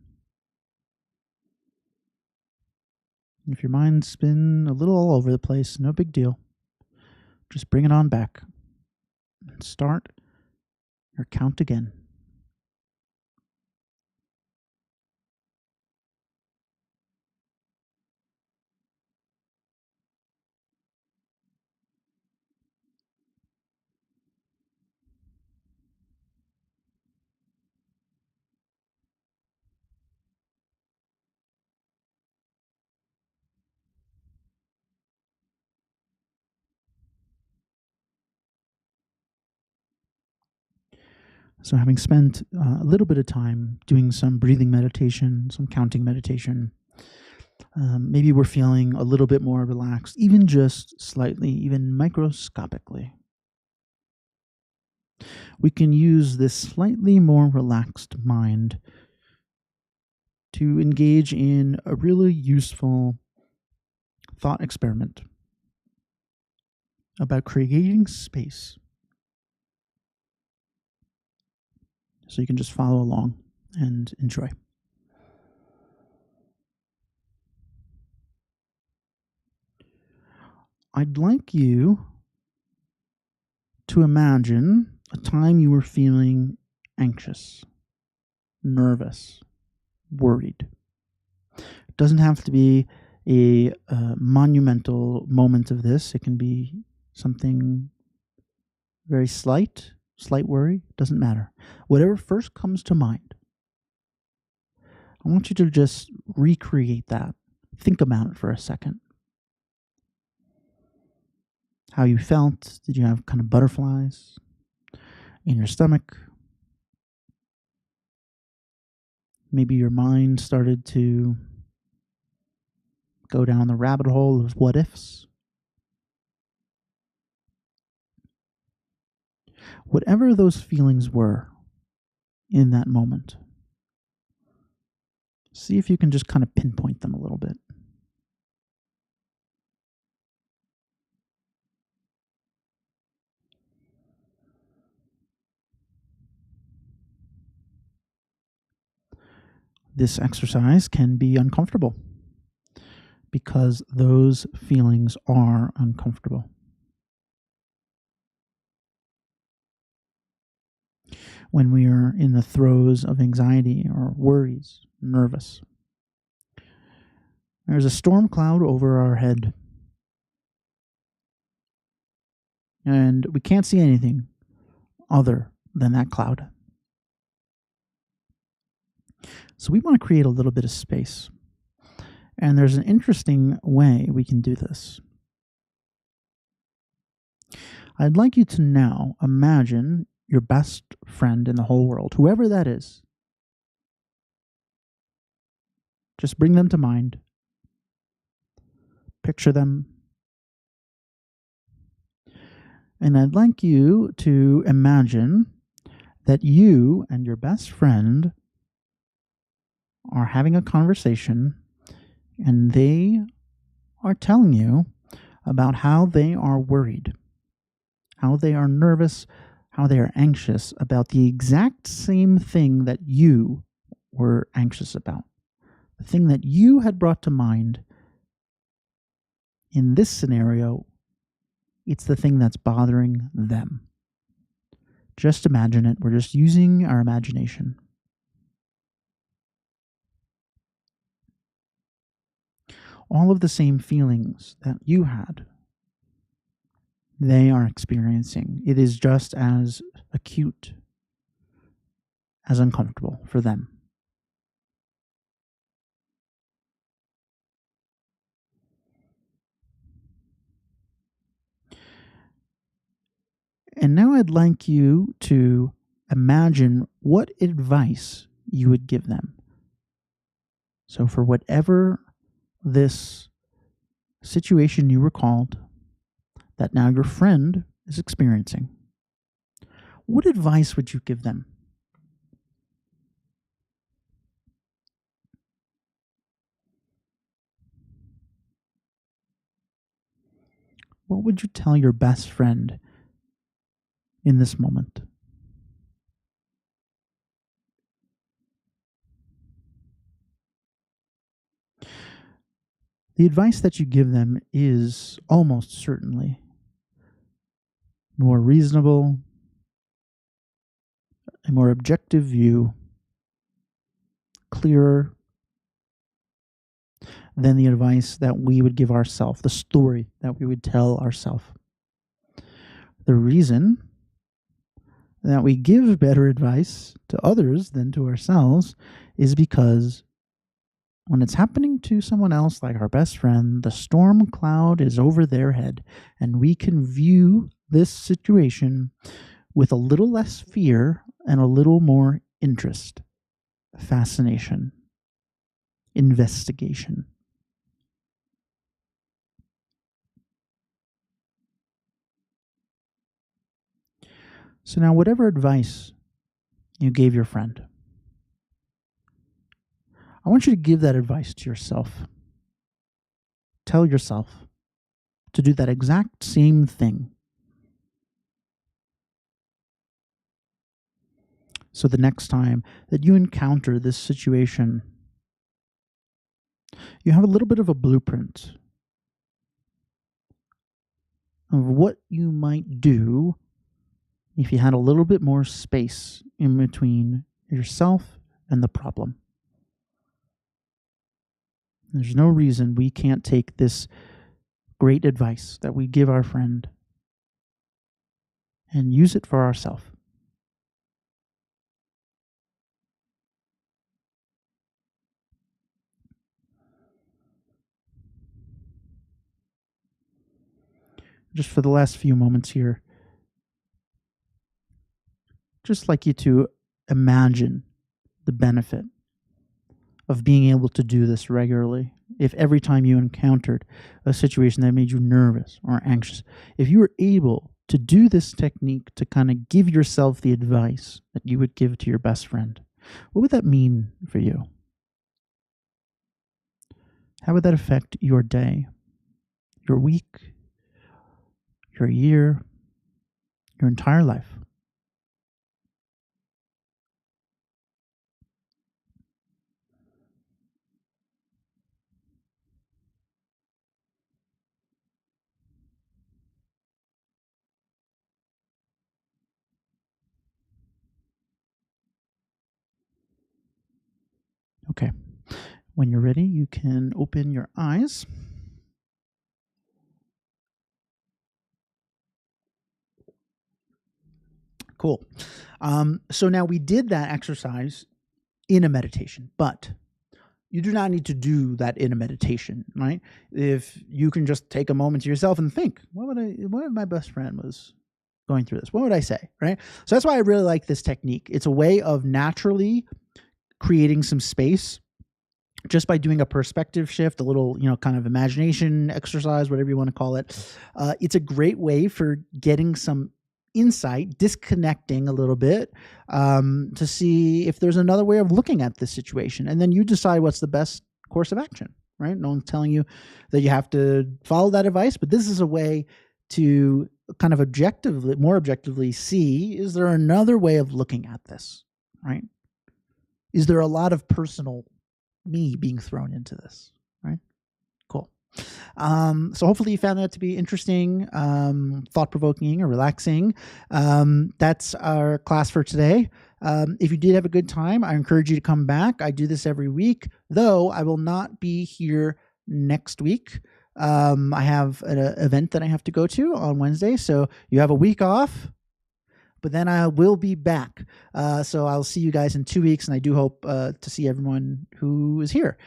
If your mind's been a little all over the place, no big deal. Just bring it on back. And start your count again. So, having spent a little bit of time doing some breathing meditation, some counting meditation, maybe we're feeling a little bit more relaxed, even just slightly, even microscopically. We can use this slightly more relaxed mind to engage in a really useful thought experiment about creating space. So you can just follow along and enjoy. I'd like you to imagine a time you were feeling anxious, nervous, worried. It doesn't have to be a monumental moment of this. It can be something very slight worry, doesn't matter. Whatever first comes to mind, I want you to just recreate that. Think about it for a second. How you felt? Did you have kind of butterflies? in your stomach. Maybe your mind started to go down the rabbit hole of what ifs. Whatever those feelings were in that moment, see if you can just kind of pinpoint them a little bit. This exercise can be uncomfortable because those feelings are uncomfortable. When we are in the throes of anxiety or worries, nervous, there's a storm cloud over our head, and we can't see anything other than that cloud. So we want to create a little bit of space. And there's an interesting way we can do this. I'd like you to now imagine your best friend in the whole world, whoever that is. Just bring them to mind. Picture them. And I'd like you to imagine that you and your best friend are having a conversation and they are telling you about how they are worried, how they are nervous, how they are anxious about the exact same thing that you were anxious about. The thing that you had brought to mind in this scenario, it's the thing that's bothering them. Just imagine it. We're just using our imagination. All of the same feelings that you had, they are experiencing. It is just as acute, as uncomfortable for them. And now I'd like you to imagine what advice you would give them. So for whatever this situation you recalled that now your friend is experiencing, what advice would you give them? What would you tell your best friend in this moment? The advice that you give them is almost certainly more reasonable, a more objective view, clearer than the advice that we would give ourselves, the story that we would tell ourselves. The reason that we give better advice to others than to ourselves is because when it's happening to someone else, like our best friend, the storm cloud is over their head, and we can view this situation with a little less fear and a little more interest, fascination, investigation. So now, whatever advice you gave your friend, I want you to give that advice to yourself. Tell yourself to do that exact same thing. So the next time that you encounter this situation, you have a little bit of a blueprint of what you might do if you had a little bit more space in between yourself and the problem. There's no reason we can't take this great advice that we give our friend and use it for ourselves. Just for the last few moments here, just like you to imagine the benefit of being able to do this regularly. If every time you encountered a situation that made you nervous or anxious, if you were able to do this technique to kind of give yourself the advice that you would give to your best friend, what would that mean for you? How would that affect your day, your week, your year, your entire life? Okay. When you're ready, you can open your eyes. Cool. So now we did that exercise in a meditation, but you do not need to do that in a meditation, right? If you can just take a moment to yourself and think, what if my best friend was going through this? What would I say, right? So that's why I really like this technique. It's a way of naturally creating some space just by doing a perspective shift, a little, kind of imagination exercise, whatever you want to call it. It's a great way for getting some insight, disconnecting a little bit, to see if there's another way of looking at this situation. And then you decide what's the best course of action, right? No one's telling you that you have to follow that advice, but this is a way to kind of more objectively see, is there another way of looking at this, right? Is there a lot of personal me being thrown into this, right? Cool. So hopefully you found that to be interesting, thought-provoking, or relaxing. That's our class for today. If you did have a good time, I encourage you to come back. I do this every week, though I will not be here next week. I have an event that I have to go to on Wednesday, so you have a week off, but then I will be back. So I'll see you guys in 2 weeks, and I do hope to see everyone who is here.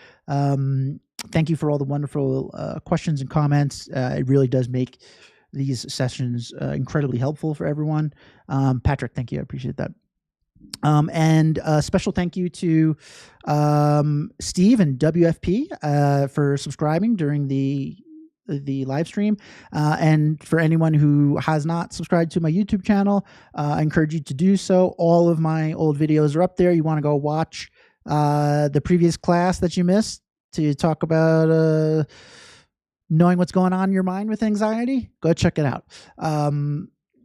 Thank you for all the wonderful questions and comments. It really does make these sessions incredibly helpful for everyone. Patrick, thank you. I appreciate that. And a special thank you to Steve and WFP for subscribing during the live stream, and for anyone who has not subscribed to my YouTube channel, I encourage you to do so. All of my old videos are up there. You want to go watch the previous class that you missed to talk about knowing what's going on in your mind with anxiety, go check it out.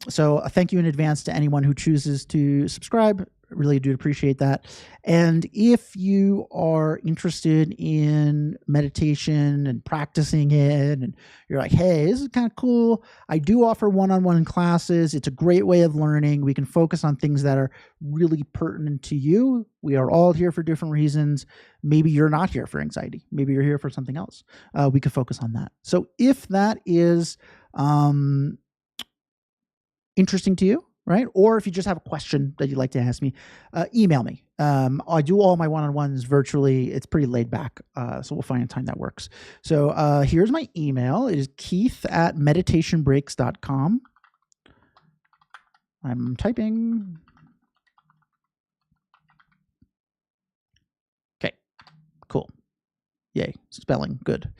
So thank you in advance to anyone who chooses to subscribe. Really do appreciate that. And if you are interested in meditation and practicing it, and you're like, hey, this is kind of cool, I do offer one-on-one classes. It's a great way of learning. We can focus on things that are really pertinent to you. We are all here for different reasons. Maybe you're not here for anxiety. Maybe you're here for something else. We could focus on that. So if that is interesting to you, right? Or if you just have a question that you'd like to ask me, email me. I do all my one-on-ones virtually. It's pretty laid back, so we'll find a time that works. So here's my email. It is keith@meditationbreaks.com. I'm typing. Okay, cool. Yay, spelling, good.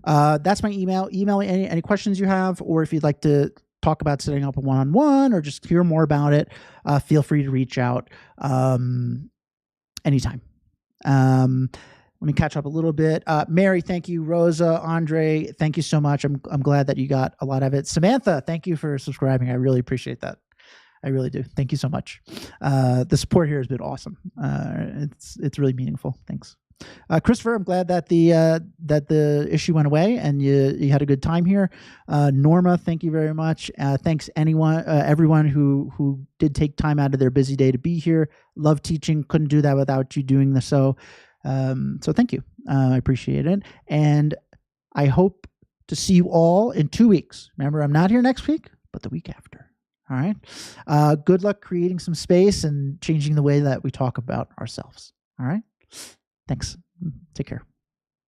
That's my email. Email me any questions you have, or if you'd like to talk about setting up a one-on-one or just hear more about it, feel free to reach out anytime. Let me catch up a little bit. Mary, thank you. Rosa, Andre, thank you so much. I'm glad that you got a lot of it. Samantha, thank you for subscribing. I really appreciate that. I really do. Thank you so much. The support here has been awesome. It's really meaningful. Thanks. Christopher, I'm glad that the issue went away and you had a good time here. Norma, thank you very much. Thanks everyone who did take time out of their busy day to be here. Love teaching. Couldn't do that without you doing this. So thank you. I appreciate it. And I hope to see you all in 2 weeks. Remember, I'm not here next week, but the week after. All right. Good luck creating some space and changing the way that we talk about ourselves. All right. Thanks. Take care.